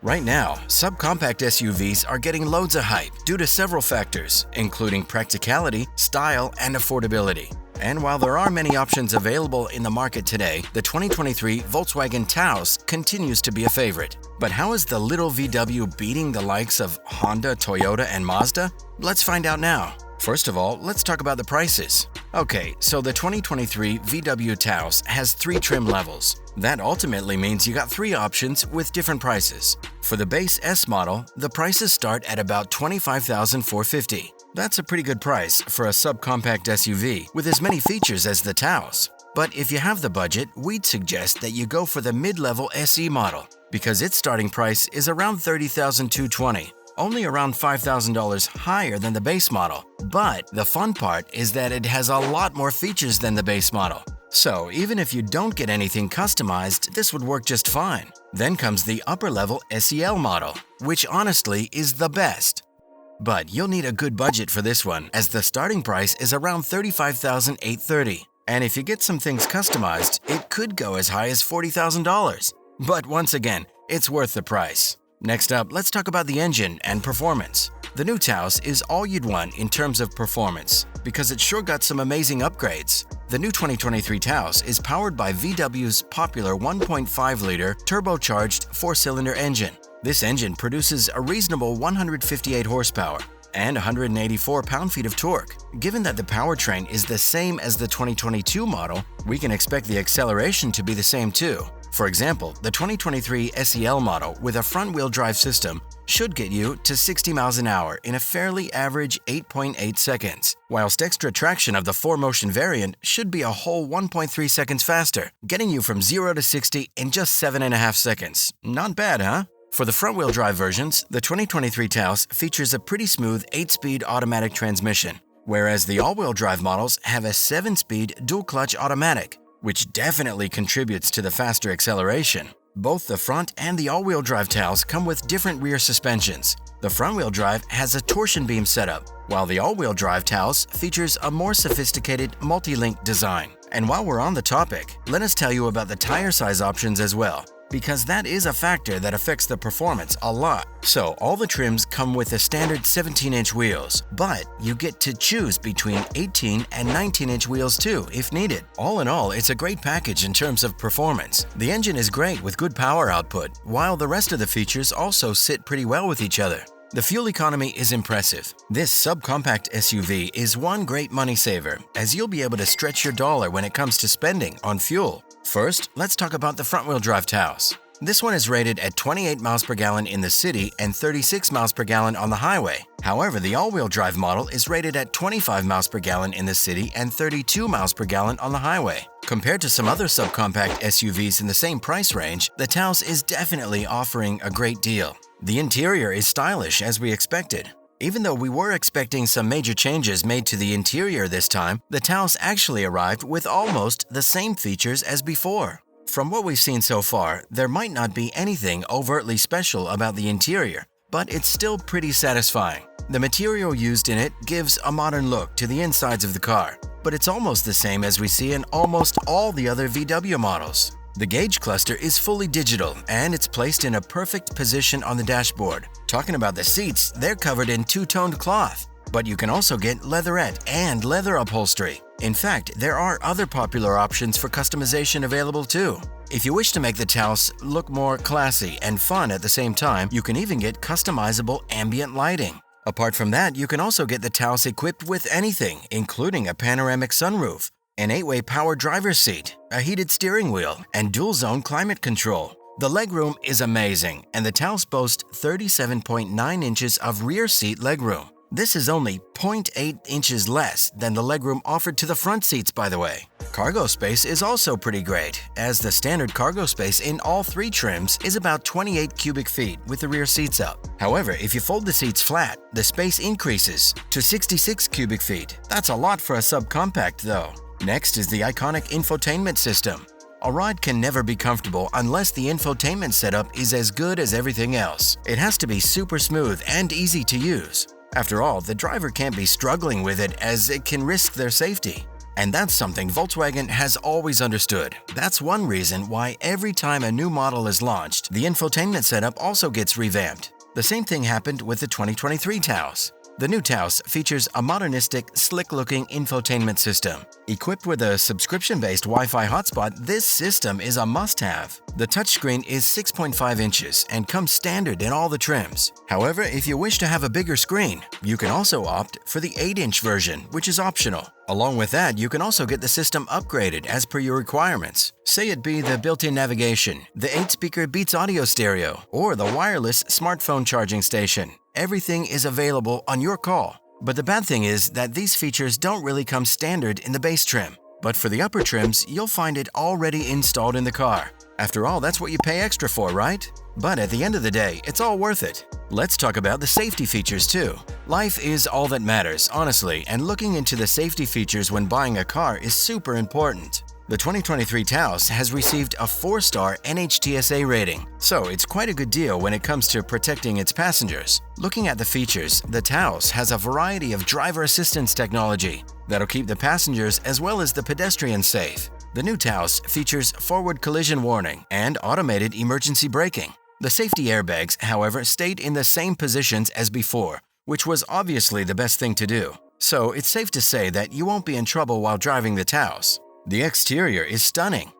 Right now, subcompact SUVs are getting loads of hype due to several factors, including practicality, style, and affordability. And while there are many options available in the market today, the 2023 Volkswagen Taos continues to be a favorite. But how is the little VW beating the likes of Honda, Toyota, and Mazda? Let's find out now. First of all, let's talk about the prices. Okay, so the 2023 VW Taos has 3 trim levels. That ultimately means you got 3 options with different prices. For the base S model, the prices start at about $25,450. That's a pretty good price for a subcompact SUV with as many features as the Taos. But if you have the budget, we'd suggest that you go for the mid-level SE model because its starting price is around $30,220. Only around $5,000 higher than the base model. But the fun part is that it has a lot more features than the base model. So even if you don't get anything customized, this would work just fine. Then comes the upper-level SEL model, which honestly is the best. But you'll need a good budget for this one, as the starting price is around $35,830. And if you get some things customized, it could go as high as $40,000. But once again, it's worth the price. Next up, let's talk about the engine and performance. The new Taos is all you'd want in terms of performance, because it's sure got some amazing upgrades. The new 2023 Taos is powered by VW's popular 1.5-liter turbocharged 4-cylinder engine. This engine produces a reasonable 158 horsepower and 184 pound-feet of torque. Given that the powertrain is the same as the 2022 model, we can expect the acceleration to be the same too. For example, the 2023 SEL model with a front-wheel drive system should get you to 60 miles an hour in a fairly average 8.8 seconds, whilst extra traction of the 4Motion variant should be a whole 1.3 seconds faster, getting you from 0 to 60 in just 7.5 seconds. Not bad, huh? For the front-wheel drive versions, the 2023 Taos features a pretty smooth 8-speed automatic transmission, whereas the all-wheel drive models have a 7-speed dual-clutch automatic, which definitely contributes to the faster acceleration. Both the front and the all-wheel drive Taos come with different rear suspensions. The front-wheel drive has a torsion beam setup, while the all-wheel drive Taos features a more sophisticated multi-link design. And while we're on the topic, let us tell you about the tire size options as well, because that is a factor that affects the performance a lot. So all the trims come with a standard 17-inch wheels, but you get to choose between 18 and 19-inch wheels too, if needed. All in all, it's a great package in terms of performance. The engine is great with good power output, while the rest of the features also sit pretty well with each other. The fuel economy is impressive. This subcompact SUV is one great money saver, as you'll be able to stretch your dollar when it comes to spending on fuel. First, let's talk about the front-wheel drive Taos. This one is rated at 28 miles per gallon in the city and 36 miles per gallon on the highway. However, the all-wheel drive model is rated at 25 miles per gallon in the city and 32 miles per gallon on the highway. Compared to some other subcompact SUVs in the same price range, the Taos is definitely offering a great deal. The interior is stylish as we expected. Even though we were expecting some major changes made to the interior this time, the Taos actually arrived with almost the same features as before. From what we've seen so far, there might not be anything overtly special about the interior, but it's still pretty satisfying. The material used in it gives a modern look to the insides of the car, but it's almost the same as we see in almost all the other VW models. The gauge cluster is fully digital and it's placed in a perfect position on the dashboard. Talking about the seats, they're covered in two-toned cloth, but you can also get leatherette and leather upholstery. In fact, there are other popular options for customization available too. If you wish to make the Taos look more classy and fun at the same time, you can even get customizable ambient lighting. Apart from that, you can also get the Taos equipped with anything, including a panoramic sunroof, an 8-way power driver's seat, a heated steering wheel, and dual-zone climate control. The legroom is amazing, and the Taos boasts 37.9 inches of rear seat legroom. This is only 0.8 inches less than the legroom offered to the front seats, by the way. Cargo space is also pretty great, as the standard cargo space in all 3 trims is about 28 cubic feet with the rear seats up. However, if you fold the seats flat, the space increases to 66 cubic feet. That's a lot for a subcompact though. Next is the iconic Infotainment System. A ride can never be comfortable unless the infotainment setup is as good as everything else. It has to be super smooth and easy to use. After all, the driver can't be struggling with it as it can risk their safety. And that's something Volkswagen has always understood. That's one reason why every time a new model is launched, the infotainment setup also gets revamped. The same thing happened with the 2023 Taos. The new Taos features a modernistic, slick-looking infotainment system. Equipped with a subscription-based Wi-Fi hotspot, this system is a must-have. The touchscreen is 6.5 inches and comes standard in all the trims. However, if you wish to have a bigger screen, you can also opt for the 8-inch version, which is optional. Along with that, you can also get the system upgraded as per your requirements. Say it be the built-in navigation, the 8-speaker Beats audio stereo, or the wireless smartphone charging station. Everything is available on your call. But the bad thing is that these features don't really come standard in the base trim. But for the upper trims, you'll find it already installed in the car. After all, that's what you pay extra for, right? But at the end of the day, it's all worth it. Let's talk about the safety features too. Life is all that matters, honestly, and looking into the safety features when buying a car is super important. The 2023 Taos has received a 4-star NHTSA rating, so it's quite a good deal when it comes to protecting its passengers. Looking at the features, the Taos has a variety of driver assistance technology that'll keep the passengers as well as the pedestrians safe. The new Taos features forward collision warning and automated emergency braking. The safety airbags, however, stayed in the same positions as before, which was obviously the best thing to do. So it's safe to say that you won't be in trouble while driving the Taos. The exterior is stunning.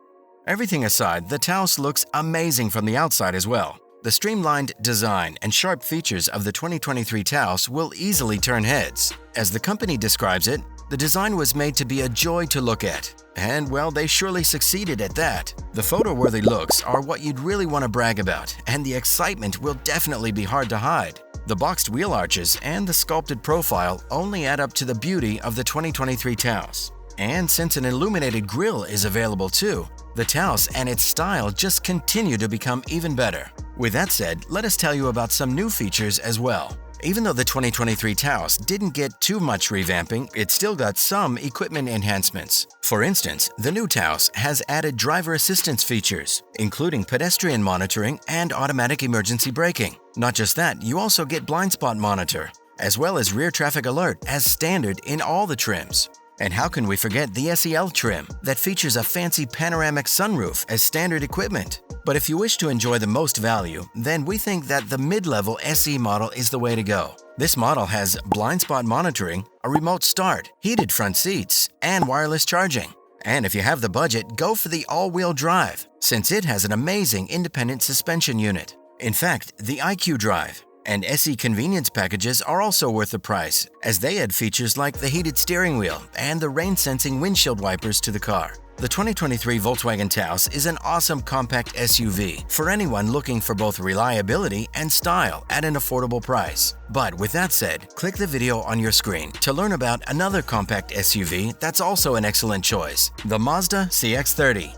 Everything aside, the Taos looks amazing from the outside as well. The streamlined design and sharp features of the 2023 Taos will easily turn heads. As the company describes it, the design was made to be a joy to look at. And well, they surely succeeded at that. The photo-worthy looks are what you'd really want to brag about, and the excitement will definitely be hard to hide. The boxed wheel arches and the sculpted profile only add up to the beauty of the 2023 Taos. And since an illuminated grille is available too, the Taos and its style just continue to become even better. With that said, let us tell you about some new features as well. Even though the 2023 Taos didn't get too much revamping, it still got some equipment enhancements. For instance, the new Taos has added driver assistance features, including pedestrian monitoring and automatic emergency braking. Not just that, you also get blind spot monitor, as well as rear traffic alert as standard in all the trims. And how can we forget the SEL trim that features a fancy panoramic sunroof as standard equipment? But if you wish to enjoy the most value, then we think that the mid-level SE model is the way to go. This model has blind spot monitoring, a remote start, heated front seats, and wireless charging. And if you have the budget, go for the all-wheel drive, since it has an amazing independent suspension unit. In fact, the IQ Drive and SE convenience packages are also worth the price, as they add features like the heated steering wheel and the rain-sensing windshield wipers to the car. The 2023 Volkswagen Taos is an awesome compact SUV for anyone looking for both reliability and style at an affordable price. But with that said, click the video on your screen to learn about another compact SUV that's also an excellent choice, the Mazda CX-30.